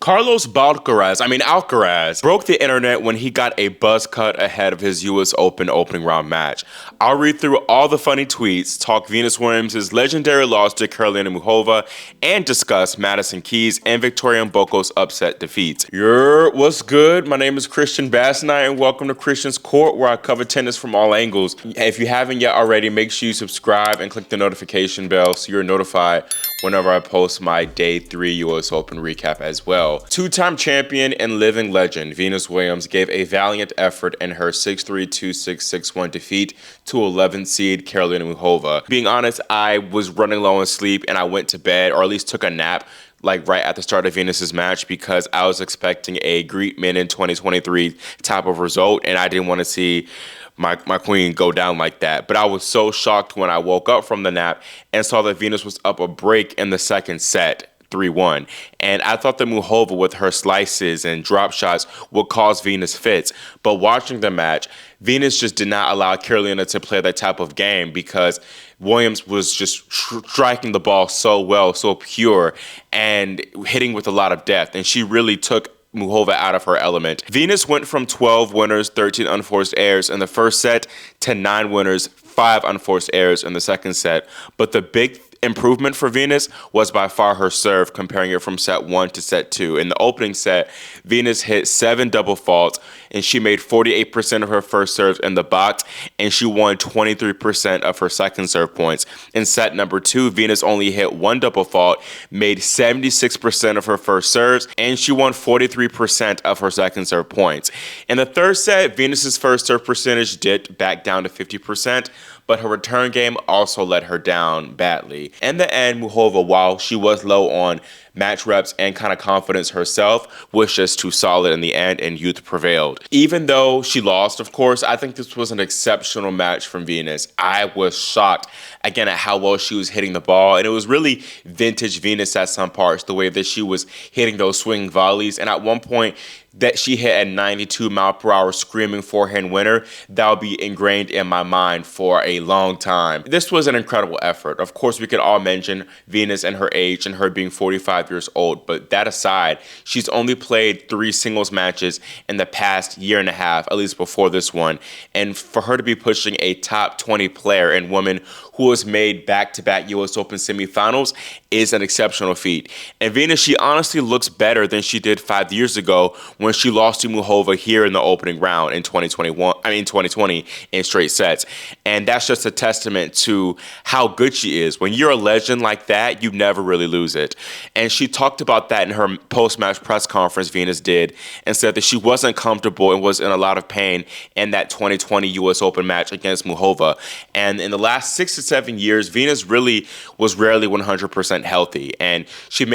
Alcaraz broke the internet when he got a buzz cut ahead of his US Open opening round match. I'll read through all the funny tweets, talk Venus Williams' legendary loss to Karolina Muchova, and discuss Madison Keys and Victoria Mboko's upset defeats. What's good? My name is Christian Bassnight, and welcome to Christian's Court, where I cover tennis from all angles. If you haven't yet already, make sure you subscribe and click the notification bell so you're notified whenever I post my Day 3 US Open recap as well. Two-time champion and living legend Venus Williams gave a valiant effort in her 6-3, 2-6, 6-1 defeat to 11th seed Karolina Muchova. Being honest, I was running low on sleep and I went to bed, or at least took a nap, like right at the start of Venus's match, because I was expecting a Greet Men in 2023 type of result, and I didn't want to see my queen go down like that. But I was so shocked when I woke up from the nap and saw that Venus was up a break in the second set, 3-1. And I thought that Muchova, with her slices and drop shots, would cause Venus fits. But watching the match, Venus just did not allow Karolina to play that type of game, because Williams was just striking the ball so well, so pure, and hitting with a lot of depth. And she really took Muchova out of her element. Venus went from 12 winners, 13 unforced errors in the first set to 9 winners, 5 unforced errors in the second set. But the big improvement for Venus was by far her serve, comparing it from set 1 to set 2. In the opening set, Venus hit 7 double faults, and she made 48% of her first serves in the box, and she won 23% of her second serve points. In set number 2, Venus only hit 1 double fault, made 76% of her first serves, and she won 43% of her second serve points. In the third set, Venus's first serve percentage dipped back down to 50%, but her return game also let her down badly. In the end, Muchova, while she was low on match reps and kind of confidence herself, was just too solid in the end, and youth prevailed. Even though she lost, of course, I think this was an exceptional match from Venus. I was shocked, again, at how well she was hitting the ball, and it was really vintage Venus at some parts, the way that she was hitting those swinging volleys. And at one point that she hit a 92 mile per hour screaming forehand winner, that'll be ingrained in my mind for a long time. This was an incredible effort. Of course, we could all mention Venus and her age and her being 45 years old, but that aside, she's only played 3 singles matches in the past year and a half, at least before this one. And for her to be pushing a top 20 player and woman who has made back-to-back US Open semifinals is an exceptional feat. And Venus, she honestly looks better than she did 5 years ago when she lost to Muchova here in the opening round in 2020 in straight sets. And that's just a testament to how good she is. When you're a legend like that, you never really lose it. And she talked about that in her post-match press conference, Venus did, and said that she wasn't comfortable and was in a lot of pain in that 2020 US Open match against Muchova. And in the last 6 to 7 years, Venus really was rarely 100% healthy. And she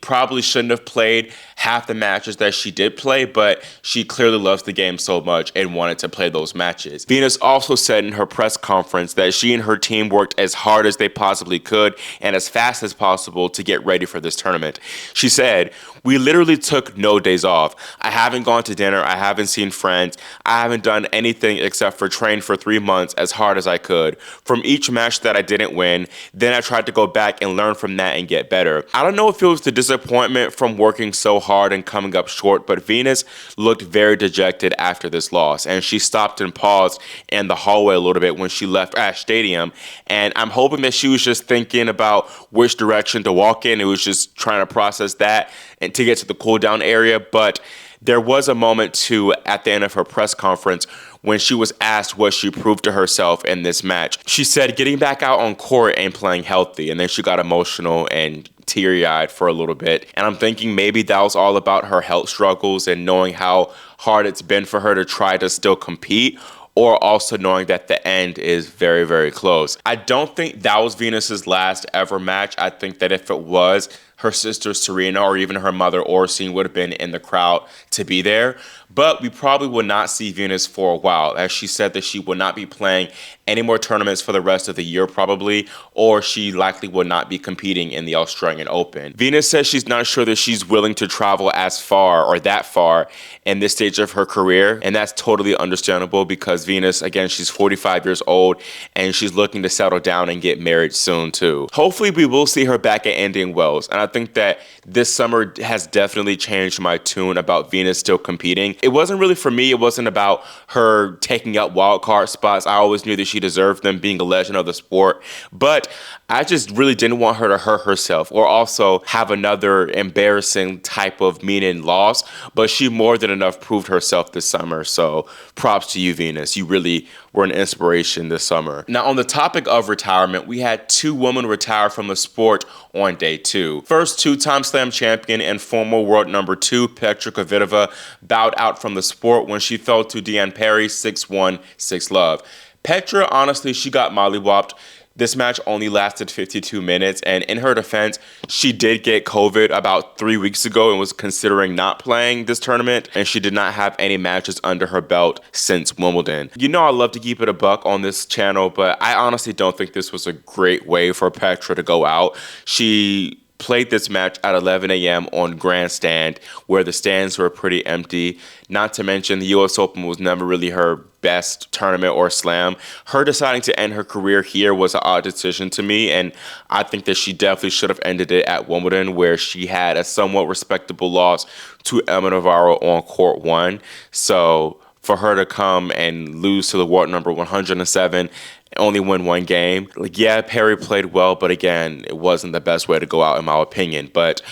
probably shouldn't have played half the matches that she did play, but she clearly loves the game so much and wanted to play those matches. Venus also said in her press conference that she and her team worked as hard as they possibly could and as fast as possible to get ready for this tournament. She said, "We literally took no days off. I haven't gone to dinner. I haven't seen friends. I haven't done anything except for train for 3 months as hard as I could. From each match that I didn't win, then I tried to go back and learn from that and get better." I don't know if it was the disappointment from working so hard and coming up short, but Venus looked very dejected after this loss, and she stopped and paused in the hallway a little bit when she left Ash Stadium. And I'm hoping that she was just thinking about which direction to walk in. It was just trying to process that and to get to the cool down area. But there was a moment too at the end of her press conference when she was asked what she proved to herself in this match. She said getting back out on court and playing healthy, and then she got emotional and teary-eyed for a little bit. And I'm thinking maybe that was all about her health struggles and knowing how hard it's been for her to try to still compete, or also knowing that the end is very, very close. I don't think that was Venus's last ever match. I think that if it was, her sister Serena or even her mother Oracene would have been in the crowd to be there. But we probably will not see Venus for a while, as she said that she will not be playing any more tournaments for the rest of the year probably, or she likely will not be competing in the Australian Open. Venus says she's not sure that she's willing to travel as far or that far in this stage of her career, and that's totally understandable because Venus, again, she's 45 years old and she's looking to settle down and get married soon too. Hopefully we will see her back at Indian Wells, and I think that this summer has definitely changed my tune about Venus still competing. It wasn't really for me, it wasn't about her taking up wild card spots. I always knew that she deserved them, being a legend of the sport, but I just really didn't want her to hurt herself or also have another embarrassing type of meaning loss, but she more than enough proved herself this summer, so props to you, Venus. You really were an inspiration this summer. Now, on the topic of retirement, we had two women retire from the sport on day 2. First, two-time slam champion and former world number 2 Petra Kvitova bowed out from the sport when she fell to Deanne Perry 6-1, 6-love. Petra, honestly, she got mollywopped. This match only lasted 52 minutes, and in her defense, she did get COVID about 3 weeks ago and was considering not playing this tournament, and she did not have any matches under her belt since Wimbledon. You know I love to keep it a buck on this channel, but I honestly don't think this was a great way for Petra to go out. She played this match at 11 a.m. on Grandstand, where the stands were pretty empty. Not to mention, the U.S. Open was never really her best tournament or slam. Her deciding to end her career here was an odd decision to me, and I think that she definitely should have ended it at Wimbledon, where she had a somewhat respectable loss to Emma Navarro on court 1. So for her to come and lose to the world number 107, only win 1 game. Like, yeah, Perry played well, but again, it wasn't the best way to go out in my opinion. But,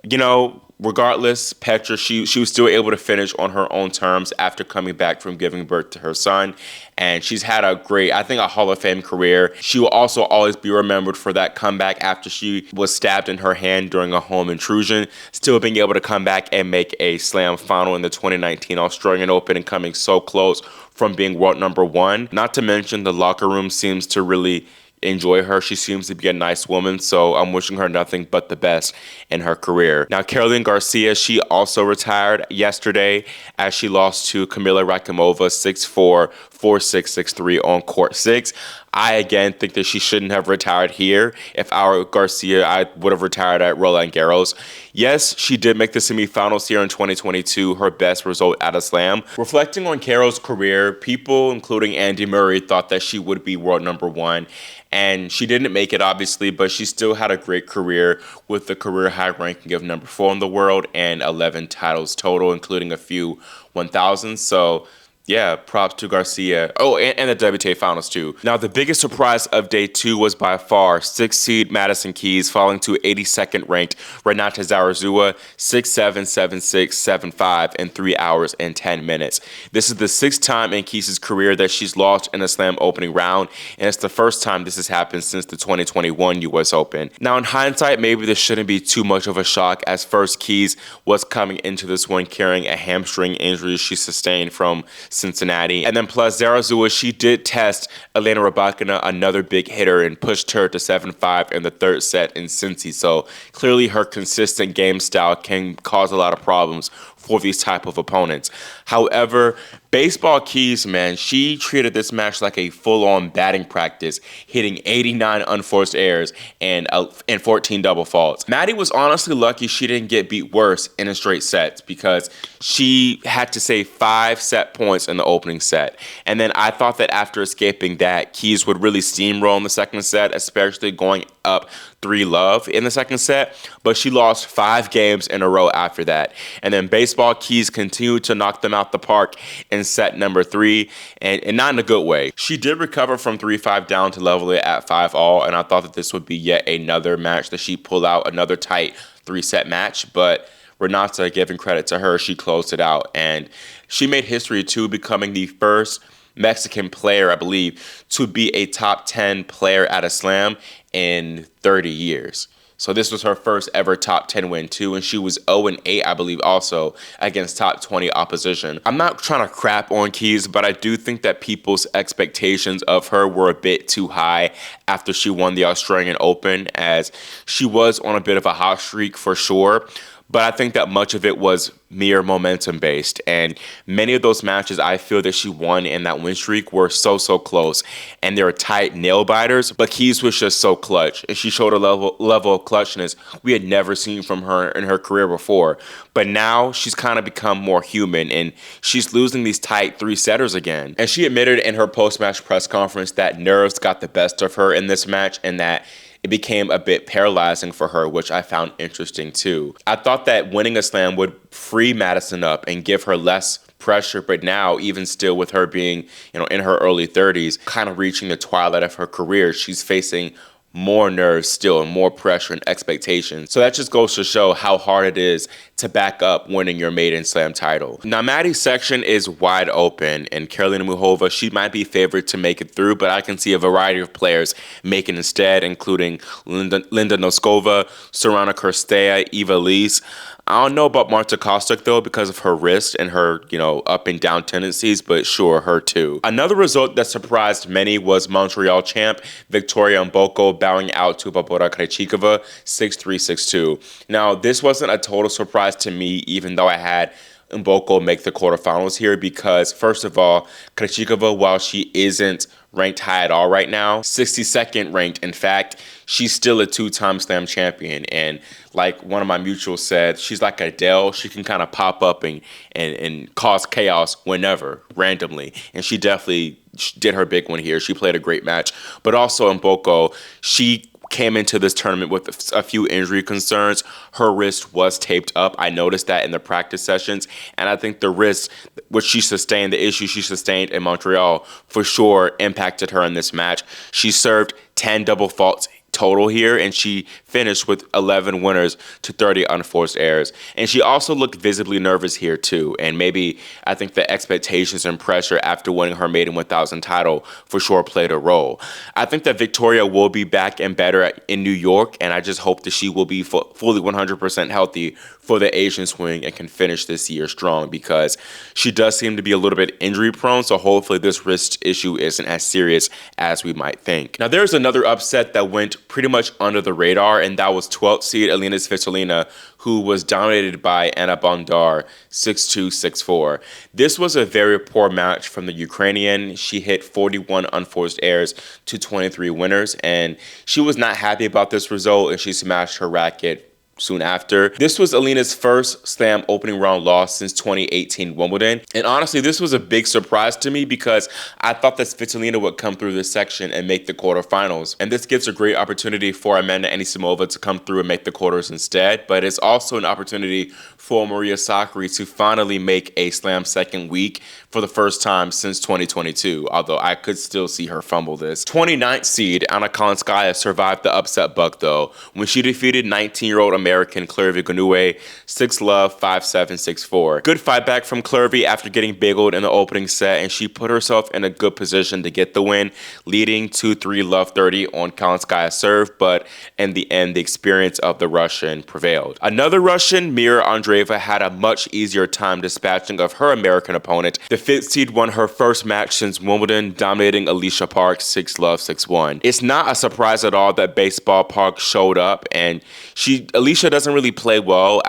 you know, regardless, Petra, she was still able to finish on her own terms after coming back from giving birth to her son. And she's had a great, I think, a Hall of Fame career. She will also always be remembered for that comeback after she was stabbed in her hand during a home intrusion, still being able to come back and make a slam final in the 2019 Australian Open and coming so close from being world number 1. Not to mention the locker room seems to really enjoy her. She seems to be a nice woman, so I'm wishing her nothing but the best in her career. Now, Karolina Garcia, she also retired yesterday as she lost to Kamila Rakimova 6-4, 4-6, 6-3 on court 6. I, again, think that she shouldn't have retired here. If I were Garcia, I would have retired at Roland Garros. Yes, she did make the semifinals here in 2022, her best result at a slam. Reflecting on Karo's career, people, including Andy Murray, thought that she would be world number 1. And she didn't make it, obviously, but she still had a great career with the career high ranking of number 4 in the world and 11 titles total, including a few 1000s. So yeah, props to Garcia. Oh, and the WTA Finals too. Now, the biggest surprise of day 2 was by far 6th seed Madison Keys falling to 82nd ranked Renata Zarazua 6-7, 7-6, 7-5 in 3 hours and 10 minutes. This is the 6th time in Keys' career that she's lost in a slam opening round, and it's the first time this has happened since the 2021 US Open. Now, in hindsight, maybe this shouldn't be too much of a shock, as first Keys was coming into this one carrying a hamstring injury she sustained from Cincinnati. And then plus Zarazua, she did test Elena Rybakina, another big hitter, and pushed her to 7-5 in the 3rd set in Cincy. So clearly her consistent game style can cause a lot of problems for these type of opponents. However, Baseball Keys, man, she treated this match like a full-on batting practice, hitting 89 unforced errors and 14 double faults. Maddie was honestly lucky she didn't get beat worse in a straight set, because she had to save 5 set points in the opening set. And then I thought that after escaping that, Keys would really steamroll in the second set, especially going up 3-love in the second set, but she lost 5 games in a row after that. And then Baseball Keys continued to knock them out the park in set number 3, and not in a good way. She did recover from 3-5 down to level it at 5-all, and I thought that this would be yet another match that she pulled out, another tight 3-set match, but Renata, giving credit to her, she closed it out, and she made history too, becoming the first Mexican player, I believe, to be a top 10 player at a slam in 30 years. So this was her first ever top 10 win too, and she was 0-8, I believe, also against top 20 opposition. I'm not trying to crap on Keys, but I do think that people's expectations of her were a bit too high after she won the Australian Open, as she was on a bit of a hot streak for sure. but I think that much of it was mere momentum based. And many of those matches I feel that she won in that win streak were so close, and they were tight nail biters, but Keys was just so clutch, and she showed a level of clutchness we had never seen from her in her career before. But now she's kind of become more human, and she's losing these tight three-setters again. And she admitted in her post-match press conference that nerves got the best of her in this match, and that it became a bit paralyzing for her, which I found interesting too. I thought that winning a slam would free Madison up and give her less pressure, but now, even still with her being, in her early 30s, kind of reaching the twilight of her career, she's facing more nerves still and more pressure and expectations. So that just goes to show how hard it is to back up winning your maiden slam title. Now, Maddie's section is wide open, and Karolina Muchova, she might be favored to make it through, but I can see a variety of players making instead, including Linda Noskova, Sorana Cirstea, Eva Lise. I don't know about Marta Kostyuk, though, because of her wrist and her, up and down tendencies, but sure, her too. Another result that surprised many was Montreal champ Victoria Mboko bowing out to Barbora Krejcikova 6-3, 6-2. Now, this wasn't a total surprise to me, even though I had Mboko make the quarterfinals here, because first of all, Krejcikova, while she isn't ranked high at all right now, 62nd ranked. In fact, she's still a two-time slam champion, and like one of my mutuals said, she's like Adele. She can kind of pop up and cause chaos whenever, randomly, and she definitely did her big one here. She played a great match, but also Mboko, she came into this tournament with a few injury concerns. Her wrist was taped up. I noticed that in the practice sessions, and I think the wrist, which she sustained, the issue she sustained in Montreal, for sure impacted her in this match. She served 10 double faults total here, and she finished with 11 winners to 30 unforced errors. And she also looked visibly nervous here too, and maybe I think the expectations and pressure after winning her maiden 1000 title for sure played a role. I think that Victoria will be back and better in New York, and I just hope that she will be fully 100% healthy for the Asian swing and can finish this year strong, because she does seem to be a little bit injury prone, so hopefully this wrist issue isn't as serious as we might think. Now, there's another upset that went pretty much under the radar, and that was 12th seed Elina Svitolina, who was dominated by Anna Bondar 6-2, 6-4. This was a very poor match from the Ukrainian. She hit 41 unforced errors to 23 winners, and she was not happy about this result, and she smashed her racket soon after. This was Alina's first slam opening round loss since 2018 Wimbledon. And honestly, this was a big surprise to me, because I thought that Svitolina would come through this section and make the quarterfinals. And this gives a great opportunity for Amanda Anisimova to come through and make the quarters instead. But it's also an opportunity for Maria Sakkari to finally make a slam second week for the first time since 2022, although I could still see her fumble this. 29th seed Anna Kalinskaya survived the upset bug, though, when she defeated 19-year-old American Clervy Ganoué 6-love, 5-7, 6-4. Good fight back from Clervy after getting bageled in the opening set, and she put herself in a good position to get the win, leading 2-3 love 30 on Kalinskaya's serve, but in the end, the experience of the Russian prevailed. Another Russian, Mira Andreeva, had a much easier time dispatching of her American opponent. The 5th seed won her first match since Wimbledon, dominating Alicia Park 6-love, 6-1. It's not a surprise at all that Baseball Park showed up, and Alicia doesn't really play well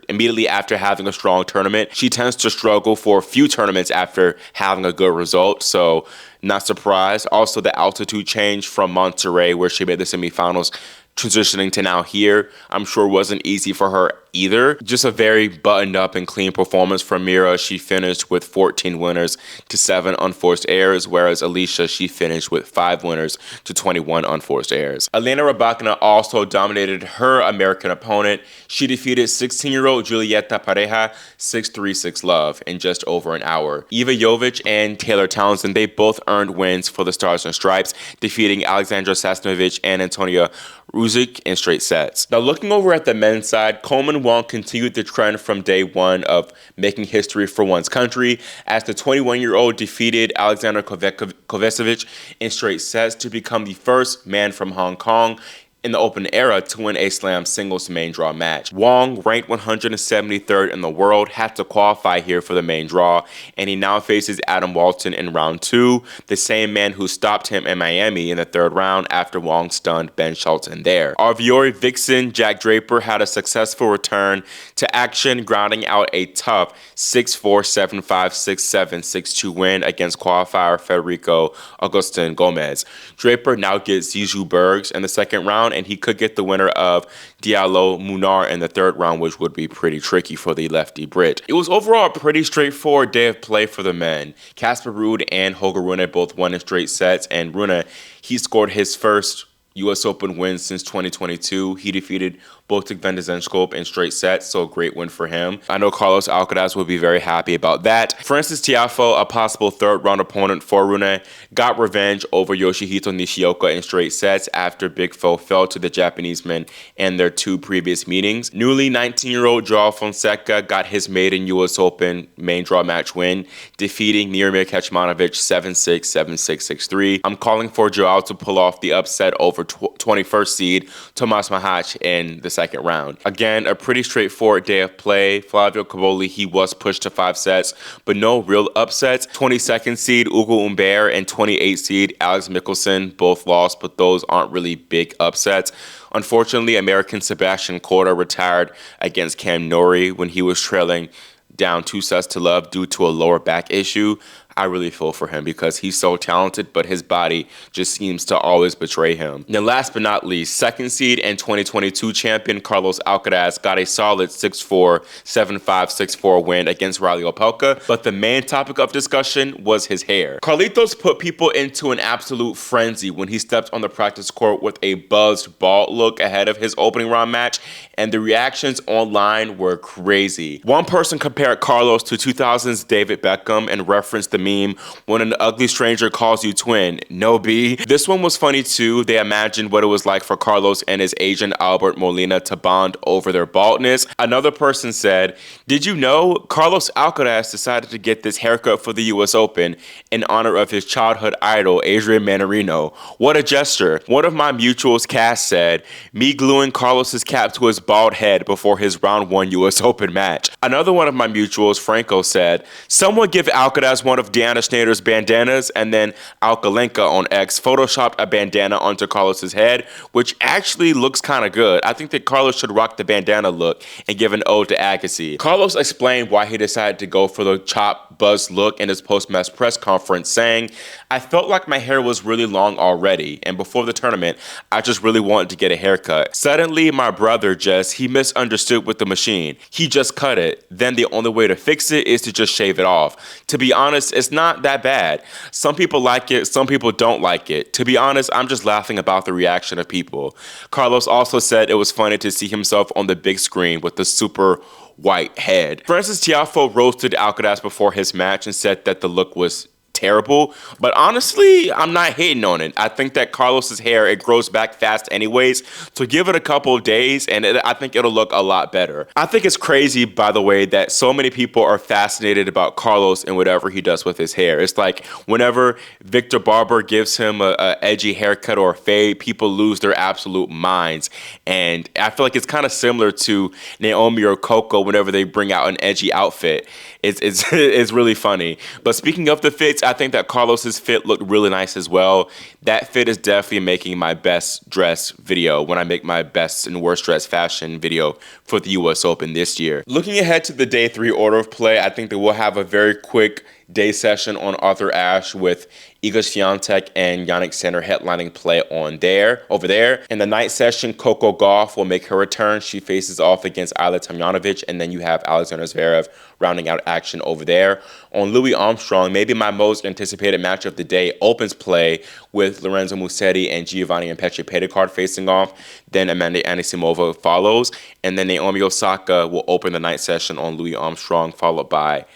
immediately after having a strong tournament. She tends to struggle for a few tournaments after having a good result, so not surprised. Also, the altitude change from Monterrey, where she made the semifinals, transitioning to now here, I'm sure wasn't easy for her either. Just a very buttoned up and clean performance from Mira. She finished with 14 winners to 7 unforced errors, whereas Alicia, she finished with 5 winners to 21 unforced errors. Elena Rybakina also dominated her American opponent. She defeated 16-year-old Julieta Pareja 6-3, 6-love in just over an hour. Iva Jovic and Taylor Townsend, they both earned wins for the Stars and Stripes, defeating Alexandra Sasnovich and Antonia Ruzic in straight sets. Now, looking over at the men's side, Coleman Wong continued the trend from day one of making history for one's country, as the 21-year-old defeated Alexander Kovacevic in straight sets to become the first man from Hong Kong in the Open era to win a Slam singles main draw match. Wong, ranked 173rd in the world, had to qualify here for the main draw, and he now faces Adam Walton in round 2, the same man who stopped him in Miami in the 3rd round after Wong stunned Ben Shelton there. Arviori Vixen Jack Draper had a successful return to action, grounding out a tough 6-4, 7-5, 6-7, 6-2 win against qualifier Federico Agustin Gomez. Draper now gets Zizou Bergs in the 2nd round, and he could get the winner of Diallo Munar in the 3rd round, which would be pretty tricky for the lefty Brit. It was overall a pretty straightforward day of play for the men. Casper Ruud and Holger Rune both won in straight sets, and Rune, he scored his first U.S. Open win since 2022. He defeated Botic van de Zandschulp in straight sets, so a great win for him. I know Carlos Alcaraz will be very happy about that. Francis Tiafoe, a possible 3rd round opponent for Rune, got revenge over Yoshihito Nishioka in straight sets after Big Foe fell to the Japanese men in their 2 previous meetings. Newly 19-year-old Joao Fonseca got his maiden U.S. Open main draw match win, defeating Niemir Kecmanovic 7-6, 7-6, 6-3. I'm calling for Joao to pull off the upset over 21st seed Tomas Mahac in the 2nd round. Again, a pretty straightforward day of play. Flavio Cavoli, he was pushed to 5 sets, but no real upsets. 22nd seed Ugo Humbert and 28th seed Alex Michelsen both lost, but those aren't really big upsets. Unfortunately, American Sebastian Korda retired against Cam Norrie when he was trailing down 2 sets to love due to a lower back issue. I really feel for him because he's so talented, but his body just seems to always betray him. Now, last but not least, 2nd seed and 2022 champion Carlos Alcaraz got a solid 6-4, 7-5, 6-4 win against Riley Opelka, but the main topic of discussion was his hair. Carlitos put people into an absolute frenzy when he stepped on the practice court with a buzzed bald look ahead of his opening round match, and the reactions online were crazy. One person compared Carlos to 2000's David Beckham and referenced the meme, when an ugly stranger calls you twin. No B. This one was funny too. They imagined what it was like for Carlos and his agent Albert Molina to bond over their baldness. Another person said, did you know Carlos Alcaraz decided to get this haircut for the US Open in honor of his childhood idol Adrian Manarino? What a gesture. One of my mutuals, Cass, said, me gluing Carlos's cap to his bald head before his round 1 US Open match. Another one of my mutuals, Franco, said, someone give Alcaraz one of Deanna Schneider's bandanas, and then Alkalenka on X photoshopped a bandana onto Carlos's head, which actually looks kind of good. I think that Carlos should rock the bandana look and give an ode to Agassi. Carlos explained why he decided to go for the chop buzz look in his post-match press conference, saying, I felt like my hair was really long already, and before the tournament, I just really wanted to get a haircut. Suddenly, my brother he misunderstood with the machine. He just cut it. Then the only way to fix it is to just shave it off. To be honest, it's not that bad. Some people like it, some people don't like it. To be honest, I'm just laughing about the reaction of people. Carlos also said it was funny to see himself on the big screen with the super white head. Francis Tiafoe roasted Alcaraz before his match and said that the look was terrible, but honestly, I'm not hating on it. I think that Carlos's hair, it grows back fast anyways, so give it a couple of days and I think it'll look a lot better. I think it's crazy, by the way, that so many people are fascinated about Carlos and whatever he does with his hair. It's like whenever Victor Barber gives him a edgy haircut or a fade, people lose their absolute minds, and I feel like it's kind of similar to Naomi or Coco whenever they bring out an edgy outfit. It's really funny. But speaking of the fits, I think that Carlos's fit looked really nice as well. That fit is definitely making my best dress video when I make my best and worst dress fashion video for the US Open this year. Looking ahead to the day 3 order of play, I think that we'll have a very quick day session on Arthur Ashe with Iga Swiatek and Jannik Sinner headlining play over there. In the night session, Coco Gauff will make her return. She faces off against Ayla Tomljanovic, and then you have Alexander Zverev rounding out action over there. On Louis Armstrong, maybe my most anticipated match of the day, opens play with Lorenzo Musetti and Giovanni Impetri Pedicard facing off. Then Amanda Anisimova follows, and then Naomi Osaka will open the night session on Louis Armstrong, followed by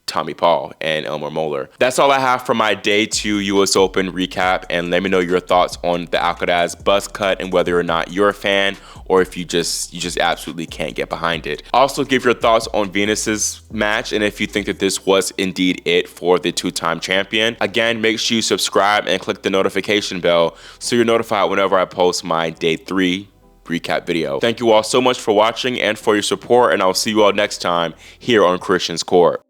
Tommy Paul and Elmer Moeller. That's all I have for my Day 2 US Open recap, and let me know your thoughts on the Alcaraz buzz cut and whether or not you're a fan or if you just absolutely can't get behind it. Also, give your thoughts on Venus's match and if you think that this was indeed it for the two-time champion. Again, make sure you subscribe and click the notification bell so you're notified whenever I post my Day 3 recap video. Thank you all so much for watching and for your support, and I'll see you all next time here on Christian's Court.